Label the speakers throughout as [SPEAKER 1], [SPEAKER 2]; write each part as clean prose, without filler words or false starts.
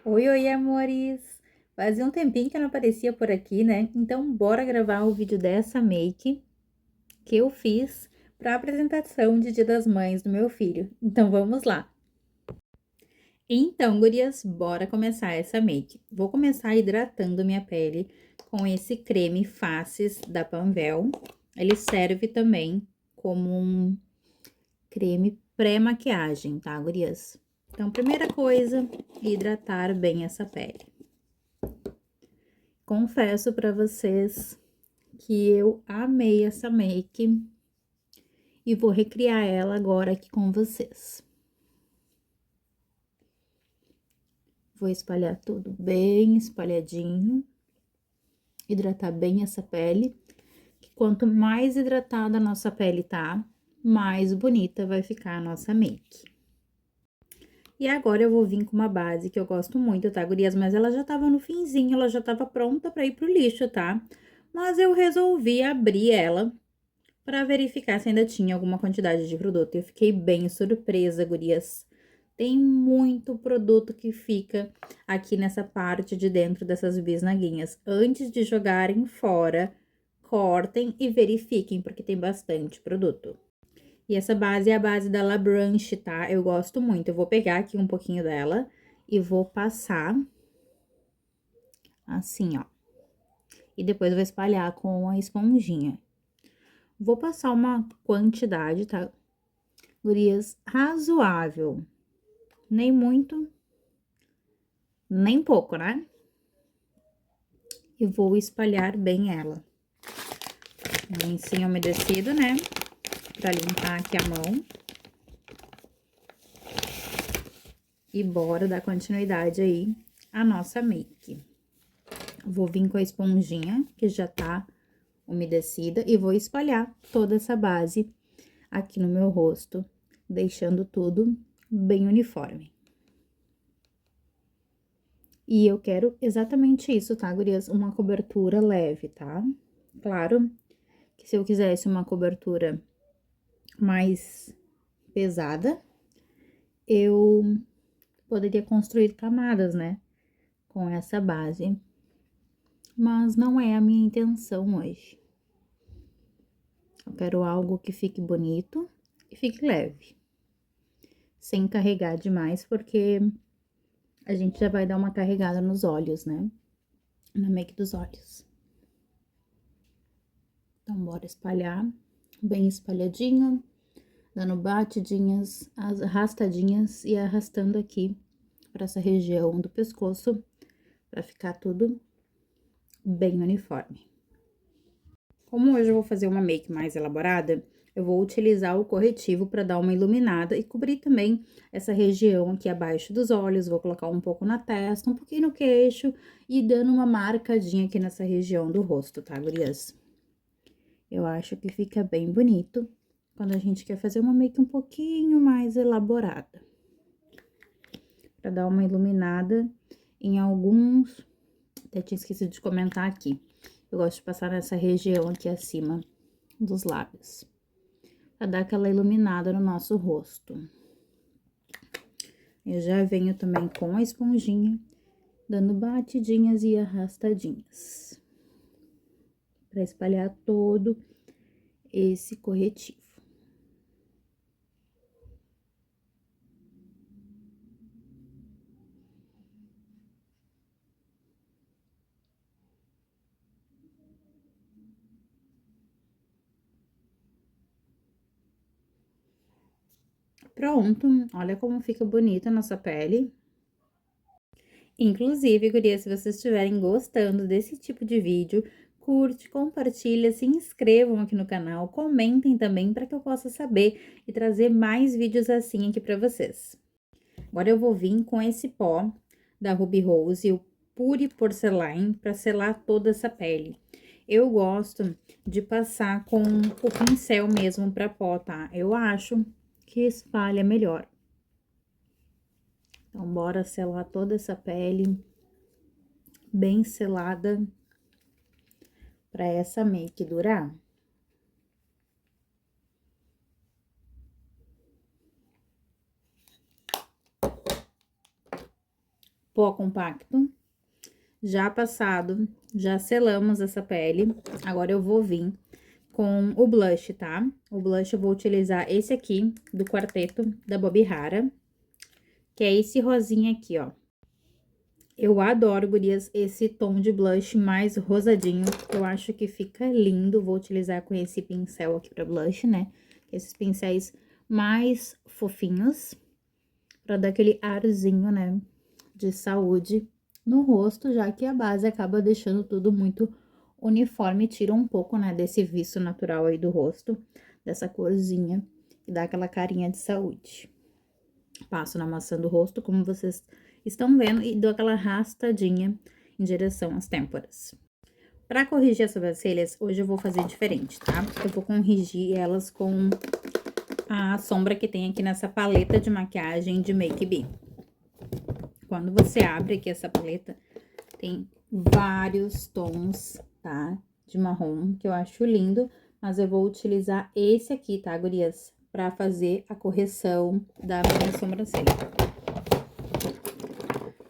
[SPEAKER 1] Oi, oi, amores! Fazia um tempinho que eu não aparecia por aqui, né? Então, bora gravar o vídeo dessa make que eu fiz para apresentação de Dia das Mães do meu filho. Então, vamos lá! Então, gurias, bora começar essa make. Vou começar hidratando minha pele com esse creme Faces da Panvel. Ele serve também como um creme pré-maquiagem, tá, gurias? Então, primeira coisa, hidratar bem essa pele. Confesso pra vocês que eu amei essa make e vou recriar ela agora aqui com vocês. Vou espalhar tudo bem espalhadinho, hidratar bem essa pele, que quanto mais hidratada a nossa pele tá, mais bonita vai ficar a nossa make. E agora eu vou vir com uma base que eu gosto muito, tá, gurias? Mas ela já tava no finzinho, ela já tava pronta pra ir pro lixo, tá? Mas eu resolvi abrir ela para verificar se ainda tinha alguma quantidade de produto. Eu fiquei bem surpresa, gurias. Tem muito produto que fica aqui nessa parte de dentro dessas bisnaguinhas. Antes de jogarem fora, cortem e verifiquem, porque tem bastante produto. E essa base é a base da La Branche, tá? Eu gosto muito. Eu vou pegar aqui um pouquinho dela e vou passar assim, ó. E depois eu vou espalhar com a esponjinha. Vou passar uma quantidade, tá? Gurias, razoável. Nem muito, nem pouco, né? E vou espalhar bem ela. Lencinho umedecido, né? Pra limpar aqui a mão. E bora dar continuidade aí à nossa make. Vou vir com a esponjinha, que já tá umedecida, e vou espalhar toda essa base aqui no meu rosto, deixando tudo bem uniforme. E eu quero exatamente isso, tá, gurias? Uma cobertura leve, tá? Claro que se eu quisesse uma cobertura mais pesada, eu poderia construir camadas, né? Com essa base. Mas não é a minha intenção hoje. Eu quero algo que fique bonito e fique leve. Sem carregar demais, porque a gente já vai dar uma carregada nos olhos, né? Na make dos olhos. Então, bora espalhar bem espalhadinho, dando batidinhas, arrastadinhas e arrastando aqui para essa região do pescoço, para ficar tudo bem uniforme. Como hoje eu vou fazer uma make mais elaborada, eu vou utilizar o corretivo para dar uma iluminada e cobrir também essa região aqui abaixo dos olhos. Vou colocar um pouco na testa, um pouquinho no queixo e dando uma marcadinha aqui nessa região do rosto, tá, gurias? Eu acho que fica bem bonito quando a gente quer fazer uma make um pouquinho mais elaborada. Pra dar uma iluminada em alguns... Até tinha esquecido de comentar aqui. Eu gosto de passar nessa região aqui acima dos lábios. Pra dar aquela iluminada no nosso rosto. Eu já venho também com a esponjinha, dando batidinhas e arrastadinhas. Pra espalhar todo esse corretivo. Pronto, olha como fica bonita a nossa pele. Inclusive, gurias, se vocês estiverem gostando desse tipo de vídeo, curte, compartilha, se inscrevam aqui no canal, comentem também para que eu possa saber e trazer mais vídeos assim aqui para vocês. Agora eu vou vir com esse pó da Ruby Rose, o Pure Porcelain, para selar toda essa pele. Eu gosto de passar com o pincel mesmo para pó, tá? Eu acho que espalha melhor. Então, bora selar toda essa pele bem selada para essa make durar. pó compacto. Já passado, já selamos essa pele. Agora eu vou vir com o blush, tá? O blush eu vou utilizar esse aqui, do Quarteto, da Bobbi Rara, que é esse rosinha aqui, ó. Eu adoro, gurias, esse tom de blush mais rosadinho. Eu acho que fica lindo. Vou utilizar com esse pincel aqui pra blush, né? Esses pincéis mais fofinhos, pra dar aquele arzinho, né, de saúde no rosto, já que a base acaba deixando tudo muito uniforme, tira um pouco, né, desse viço natural aí do rosto, dessa corzinha, e dá aquela carinha de saúde. Passo na maçã do rosto, como vocês estão vendo, e dou aquela arrastadinha em direção às têmporas. Pra corrigir as sobrancelhas, hoje eu vou fazer diferente, tá? Eu vou corrigir elas com a sombra que tem aqui nessa paleta de maquiagem de Make Be. Quando você abre aqui essa paleta, tem vários tons, tá? De marrom, que eu acho lindo, mas eu vou utilizar esse aqui, tá, gurias? Pra fazer a correção da minha sobrancelha.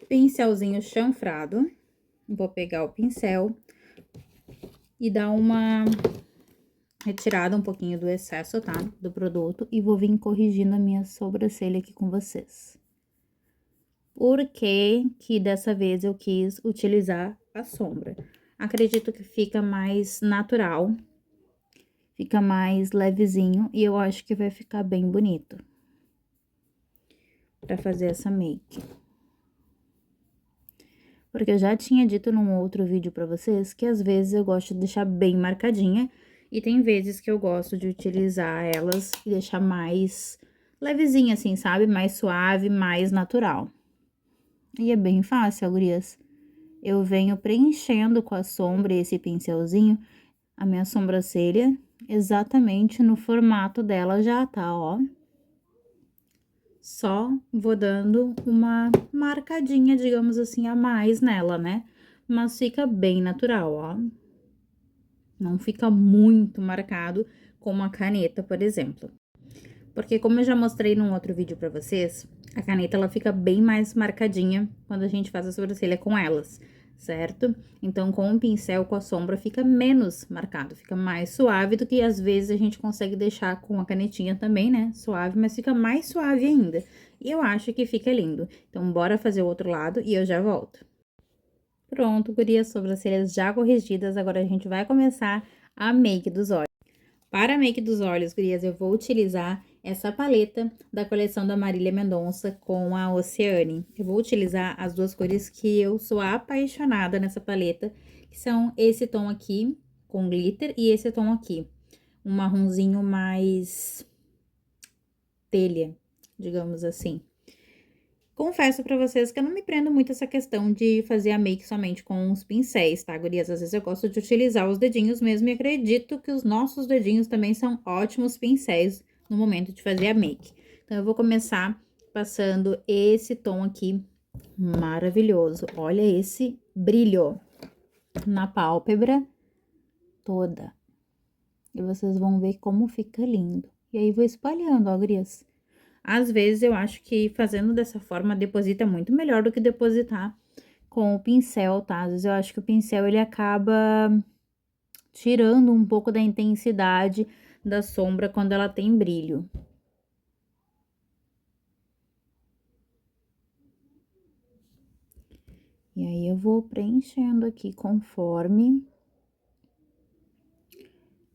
[SPEAKER 1] Pincelzinho chanfrado. Vou pegar o pincel e dar uma retirada um pouquinho do excesso, tá? Do produto. E vou vir corrigindo a minha sobrancelha aqui com vocês. Por que dessa vez eu quis utilizar a sombra? Acredito que fica mais natural, fica mais levezinho e eu acho que vai ficar bem bonito pra fazer essa make. Porque eu já tinha dito num outro vídeo pra vocês que às vezes eu gosto de deixar bem marcadinha e tem vezes que eu gosto de utilizar elas e deixar mais levezinha assim, sabe? Mais suave, mais natural. E é bem fácil, gurias. Eu venho preenchendo com a sombra e esse pincelzinho a minha sobrancelha exatamente no formato dela já, tá, ó. Só vou dando uma marcadinha, digamos assim, a mais nela, né? Mas fica bem natural, ó. Não fica muito marcado como a caneta, por exemplo. Porque como eu já mostrei num outro vídeo pra vocês, a caneta ela fica bem mais marcadinha quando a gente faz a sobrancelha com elas, certo? Então, com o pincel, com a sombra, fica menos marcado, fica mais suave do que às vezes a gente consegue deixar com a canetinha também, né? Suave, mas fica mais suave ainda. E eu acho que fica lindo. Então, bora fazer o outro lado e eu já volto. Pronto, gurias, sobrancelhas já corrigidas, agora a gente vai começar a make dos olhos. Para a make dos olhos, gurias, eu vou utilizar essa paleta da coleção da Marília Mendonça com a Oceane. Eu vou utilizar as duas cores que eu sou apaixonada nessa paleta, que são esse tom aqui, com glitter, e esse tom aqui, um marronzinho mais telha, digamos assim. Confesso pra vocês que eu não me prendo muito essa questão de fazer a make somente com os pincéis, tá, gurias? Às vezes eu gosto de utilizar os dedinhos mesmo e acredito que os nossos dedinhos também são ótimos pincéis no momento de fazer a make. Então, eu vou começar passando esse tom aqui maravilhoso. Olha esse brilho na pálpebra toda. E vocês vão ver como fica lindo. E aí, vou espalhando, ó, gurias. Às vezes, eu acho que fazendo dessa forma, deposita muito melhor do que depositar com o pincel, tá? Às vezes, eu acho que o pincel, ele acaba tirando um pouco da intensidade da sombra quando ela tem brilho. E aí, eu vou preenchendo aqui conforme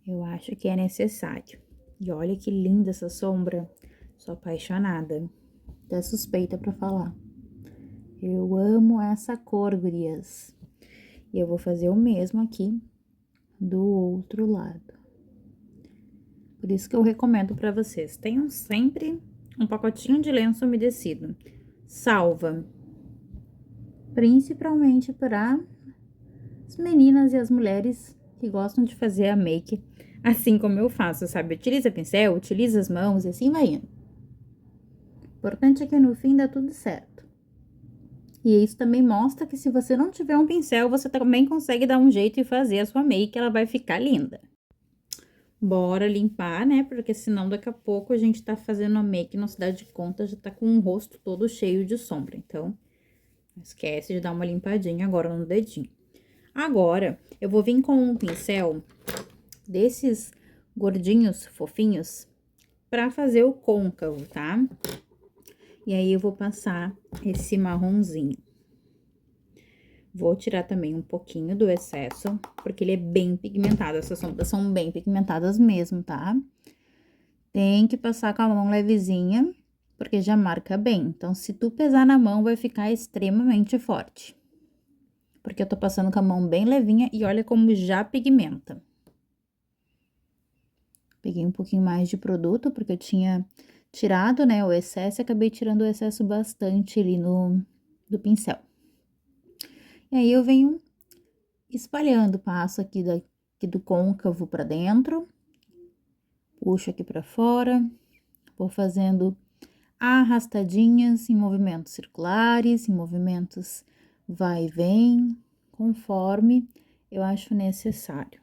[SPEAKER 1] eu acho que é necessário. E olha que linda essa sombra. Sou apaixonada. Até suspeita pra falar. Eu amo essa cor, gurias. E eu vou fazer o mesmo aqui do outro lado. Por isso que eu recomendo pra vocês. Tenham sempre um pacotinho de lenço umedecido. Salva. Principalmente para as meninas e as mulheres que gostam de fazer a make assim como eu faço, sabe? Utiliza pincel, utiliza as mãos e assim vai indo. O importante é que no fim dá tudo certo. E isso também mostra que se você não tiver um pincel, você também consegue dar um jeito e fazer a sua make, ela vai ficar linda. Bora limpar, né? Porque senão daqui a pouco a gente tá fazendo a make, não se dá de conta, já tá com o rosto todo cheio de sombra. Então, Não esquece de dar uma limpadinha agora no dedinho. Agora, eu vou vir com um pincel desses gordinhos, fofinhos, pra fazer o côncavo, tá? E aí, eu vou passar esse marronzinho. Vou tirar também um pouquinho do excesso, porque ele é bem pigmentado. Essas sombras são bem pigmentadas mesmo, tá? Tem que passar com a mão levezinha, porque já marca bem. Então, se tu pesar na mão, vai ficar extremamente forte. Porque eu tô passando com a mão bem levinha e olha como já pigmenta. Peguei um pouquinho mais de produto, porque eu tinha tirado, né, o excesso e acabei tirando o excesso bastante ali do pincel. E aí, eu venho espalhando, passo aqui do côncavo pra dentro, puxo aqui pra fora, vou fazendo arrastadinhas em movimentos circulares, em movimentos vai e vem, conforme eu acho necessário.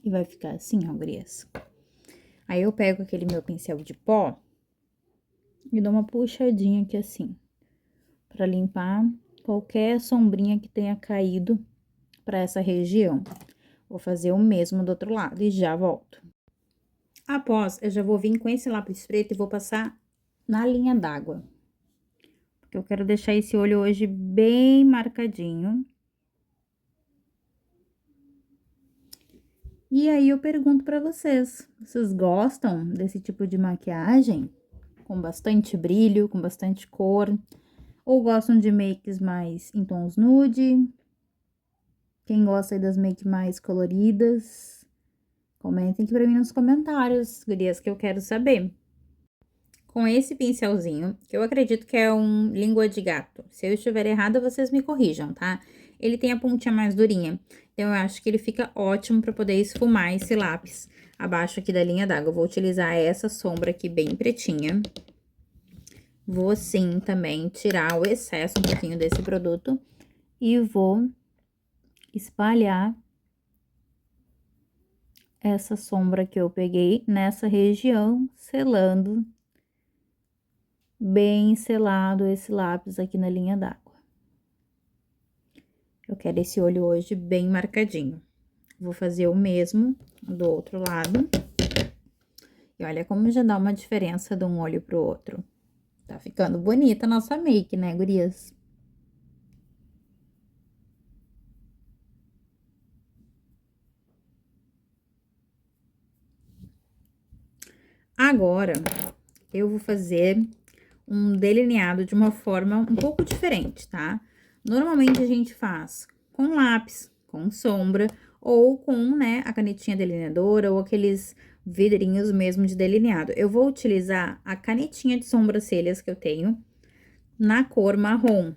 [SPEAKER 1] E vai ficar assim, ó, gurias. Aí, eu pego aquele meu pincel de pó e dou uma puxadinha aqui assim, pra limpar qualquer sombrinha que tenha caído pra essa região. Vou fazer o mesmo do outro lado e já volto. Após, eu já vou vir com esse lápis preto e vou passar na linha d'água. Porque eu quero deixar esse olho hoje bem marcadinho. E aí, eu pergunto pra vocês, vocês gostam desse tipo de maquiagem? Com bastante brilho, com bastante cor? Ou gostam de makes mais em tons nude? Quem gosta aí das makes mais coloridas? Comentem aqui pra mim nos comentários, gurias, que eu quero saber. Com esse pincelzinho, que eu acredito que é um língua de gato. Se eu estiver errada, vocês me corrijam, tá? Ele tem a pontinha mais durinha, então eu acho que ele fica ótimo para poder esfumar esse lápis abaixo aqui da linha d'água. Eu vou utilizar essa sombra aqui bem pretinha. Vou sim também tirar o excesso um pouquinho desse produto e vou espalhar essa sombra que eu peguei nessa região, selando bem selado esse lápis aqui na linha d'água. Eu quero esse olho hoje bem marcadinho. Vou fazer o mesmo do outro lado. E olha como já dá uma diferença de um olho pro outro. Tá ficando bonita a nossa make, né, gurias? Agora, eu vou fazer um delineado de uma forma um pouco diferente, tá? Normalmente, a gente faz com lápis, com sombra, ou com, né, a canetinha delineadora, ou aqueles vidrinhos mesmo de delineado. Eu vou utilizar a canetinha de sobrancelhas que eu tenho na cor marrom,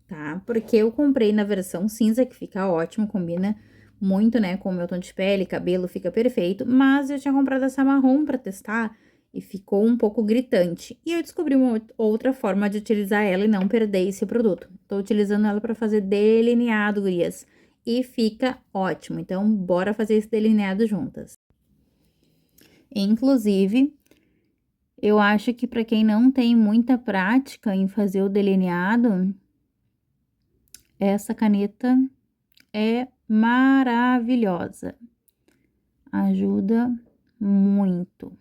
[SPEAKER 1] tá? Porque eu comprei na versão cinza, que fica ótimo, combina muito, né, com o meu tom de pele, cabelo, fica perfeito. Mas eu tinha comprado essa marrom pra testar e ficou um pouco gritante. E eu descobri uma outra forma de utilizar ela e não perder esse produto. Tô utilizando ela pra fazer delineado, gurias. E fica ótimo. Então, bora fazer esse delineado juntas. Inclusive, eu acho que pra quem não tem muita prática em fazer o delineado, essa caneta é maravilhosa. Ajuda muito.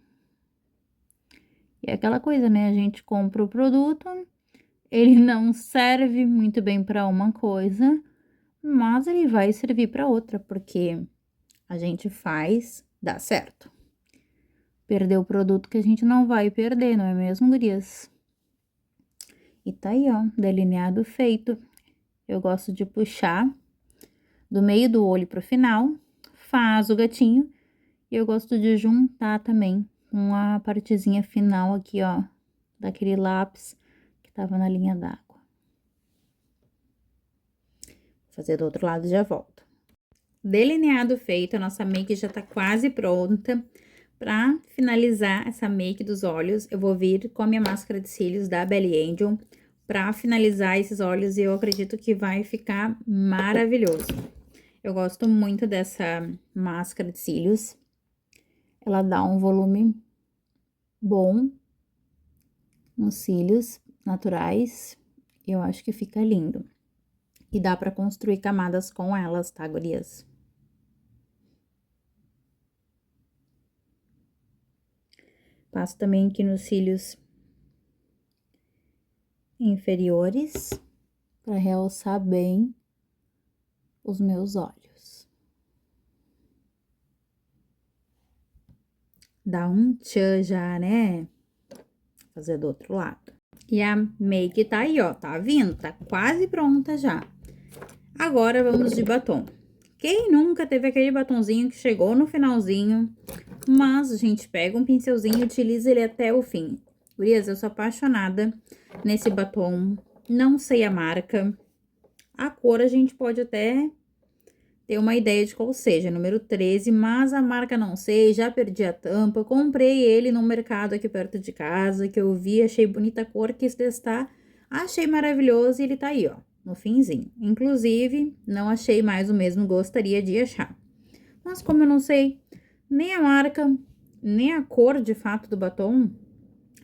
[SPEAKER 1] E é aquela coisa, né? A gente compra o produto, ele não serve muito bem para uma coisa, mas ele vai servir para outra, porque a gente faz, dá certo. Perder o produto que a gente não vai perder, não é mesmo, gurias? E tá aí, ó, delineado feito. Eu gosto de puxar do meio do olho pro final, faz o gatinho, e eu gosto de juntar também com a partezinha final aqui, ó, daquele lápis que tava na linha d'água. Vou fazer do outro lado e já volto. Delineado feito, a nossa make já tá quase pronta. Pra finalizar essa make dos olhos, eu vou vir com a minha máscara de cílios da Belly Angel pra finalizar esses olhos e eu acredito que vai ficar maravilhoso. Eu gosto muito dessa máscara de cílios. Ela dá um volume bom nos cílios naturais Eu acho que fica lindo. E dá pra construir camadas com elas, tá, gurias? Passo também aqui nos cílios inferiores, pra realçar bem os meus olhos. Dá um tchan já, né? Vou fazer do outro lado. E a make tá aí, ó, tá vindo, tá quase pronta já. Agora, vamos de batom. Quem nunca teve aquele batonzinho que chegou no finalzinho, mas a gente pega um pincelzinho e utiliza ele até o fim. Gurias, eu sou apaixonada nesse batom, não sei a marca. A cor a gente pode até ter uma ideia de qual seja, número 13, mas a marca não sei, já perdi a tampa. Comprei ele no mercado aqui perto de casa, que eu vi, achei bonita a cor, quis testar, achei maravilhoso e ele tá aí, ó, no finzinho. Inclusive, não achei mais o mesmo, gostaria de achar. Mas como eu não sei nem a marca, nem a cor de fato do batom,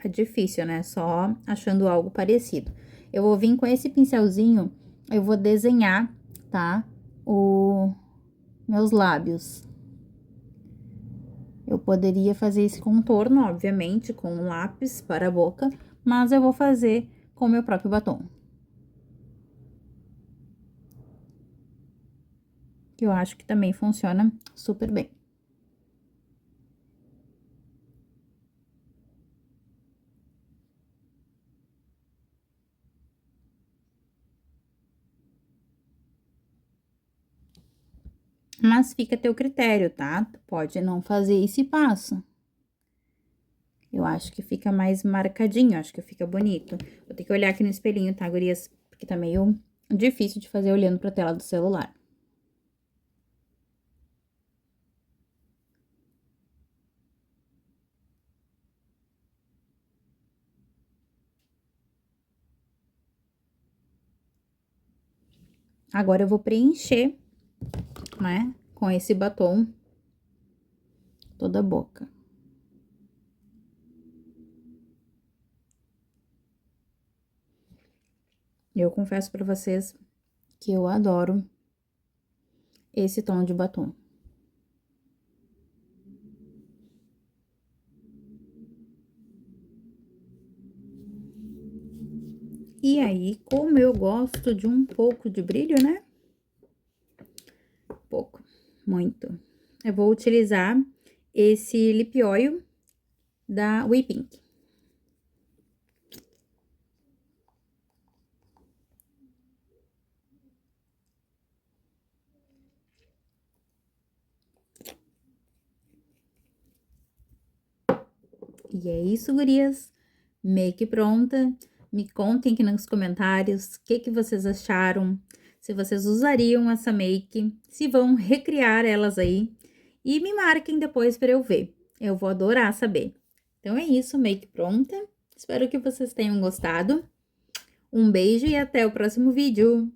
[SPEAKER 1] é difícil, né? Só achando algo parecido. Eu vou vir com esse pincelzinho, eu vou desenhar, tá? Meus lábios. Eu poderia fazer esse contorno, obviamente, com um lápis para a boca, mas eu vou fazer com o meu próprio batom. Que eu acho que também funciona super bem. Mas fica a teu critério, tá? Tu pode não fazer esse passo. Eu acho que fica mais marcadinho, acho que fica bonito. Vou ter que olhar aqui no espelhinho, tá, gurias? Porque tá meio difícil de fazer olhando pra tela do celular. Agora, eu vou preencher, né, com esse batom toda a boca. Eu confesso pra vocês que eu adoro esse tom de batom. E aí, como eu gosto de um pouco de brilho, né? Pouco, muito. Eu vou utilizar esse lip oil da We Pink. E é isso, gurias. Make pronta. Me contem aqui nos comentários o que vocês acharam, se vocês usariam essa make, se vão recriar elas aí. E me marquem depois para eu ver. Eu vou adorar saber. Então é isso, make pronta. Espero que vocês tenham gostado. Um beijo e até o próximo vídeo.